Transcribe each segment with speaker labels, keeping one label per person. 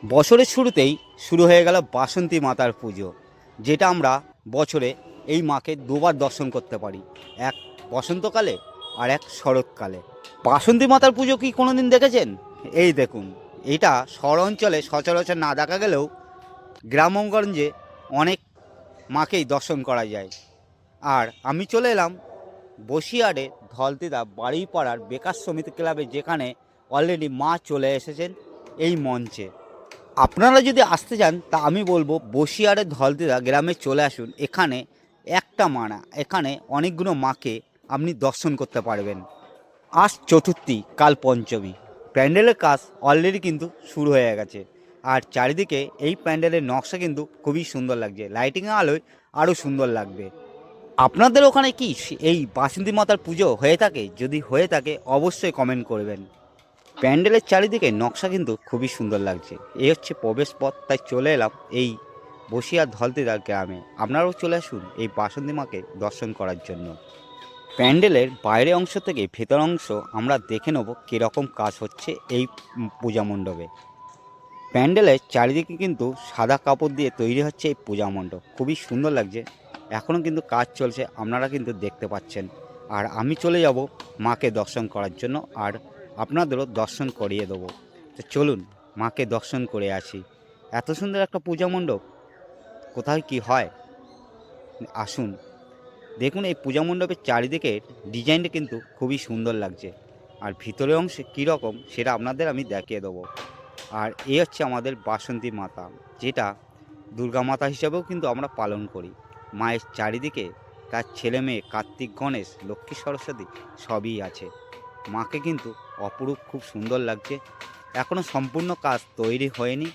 Speaker 1: বছরের শুরুতেই শুরু হয়ে গেল বাসন্তী মাতার পুজো, যেটা আমরা বছরে এই মাকে দুবার দর্শন করতে পারি, এক বসন্তকালে আর এক শরৎকালে। বাসন্তী মাতার পুজো কি কোনোদিন দেখেছেন? এই দেখুন, এটা শহর অঞ্চলে সচরাচর না দেখা গেলেও গ্রামগঞ্জে অনেক মাকেই দর্শন করা যায়। আর আমি চলে এলাম বসিরহাটে ধলতিদা বাড়িপাড়ার বেকার সমিতি ক্লাবে, যেখানে অলরেডি মা চলে এসেছেন এই মঞ্চে। আপনারা যদি আসতে চান তা আমি বলবো বসিরহাটের ধলতিদা গ্রামে চলে আসুন। এখানে একটা মা না, এখানে অনেকগুলো মাকে আপনি দর্শন করতে পারবেন। আজ চতুর্থী, কাল পঞ্চমী। প্যান্ডেলের কাজ অলরেডি কিন্তু শুরু হয়ে গেছে। আর চারিদিকে এই প্যান্ডেলের নকশা কিন্তু খুবই সুন্দর লাগছে, লাইটিংয়ের আলোয় আরও সুন্দর লাগবে। আপনাদের ওখানে কি এই বাসন্তী মাতার পুজো হয়ে থাকে? যদি হয়ে থাকে অবশ্যই কমেন্ট করবেন। প্যান্ডেলের চারিদিকে নকশা কিন্তু খুবই সুন্দর লাগছে। এই হচ্ছে প্রবেশ পথ, তাই চলে এলাম এই বসিরহাট ধলতিদা গ্রামে। আপনারাও চলে আসুন এই বাসন্তী মাকে দর্শন করার জন্য। প্যান্ডেলের বাইরের অংশ থেকে ভেতর অংশ আমরা দেখে নেব কীরকম কাজ হচ্ছে এই পূজা মণ্ডপে। প্যান্ডেলের চারিদিকে কিন্তু সাদা কাপড় দিয়ে তৈরি হচ্ছে এই পূজা মণ্ডপ, খুবই সুন্দর লাগছে। এখনও কিন্তু কাজ চলছে, আপনারা কিন্তু দেখতে পাচ্ছেন। আর আমি চলে যাব মাকে দর্শন করার জন্য, আর আপনাদেরও দর্শন করিয়ে দেবো। তো চলুন মাকে দর্শন করে আসি। এত সুন্দর একটা পূজা মণ্ডপ কোথায় কি হয়, আসুন দেখুন। এই পূজা মণ্ডপের চারিদিকের ডিজাইনটা কিন্তু খুবই সুন্দর লাগছে। আর ভিতরের অংশে কীরকম সেটা আপনাদের আমি দেখিয়ে দেবো। আর এই হচ্ছে আমাদের বাসন্তী মাতা, যেটা দুর্গা মাতা হিসাবেও কিন্তু আমরা পালন করি। মায়ের চারিদিকে তার ছেলে মেয়ে কার্তিক, গণেশ, লক্ষ্মী, সরস্বতী সবই আছে। মাকে কিন্তু অপরূপ খুব সুন্দর লাগছে। এখনও সম্পূর্ণ কাজ তৈরি হয়নি,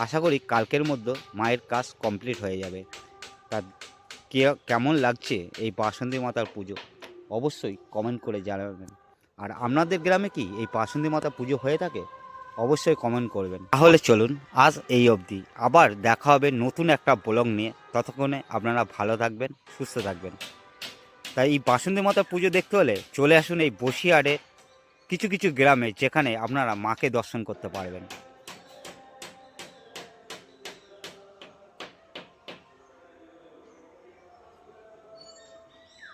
Speaker 1: আশা করি কালকের মধ্যে মায়ের কাজ কমপ্লিট হয়ে যাবে। তা কেমন লাগছে এই বাসন্তী মাতার পুজো অবশ্যই কমেন্ট করে জানাবেন। আর আপনাদের গ্রামে কি এই বাসন্তী মাতা পুজো হয়ে থাকে অবশ্যই কমেন্ট করবেন। তাহলে চলুন আজ এই অবধি, আবার দেখা হবে নতুন একটা ব্লগ নিয়ে। ততক্ষণে আপনারা ভালো থাকবেন, সুস্থ থাকবেন। তাই এই বাসন্তী মাতা পুজো দেখতে হলে চলে আসুন এই বসিরহাটে কিছু কিছু গ্রামে, যেখানে আপনারা মাকে দর্শন করতে পারবেন।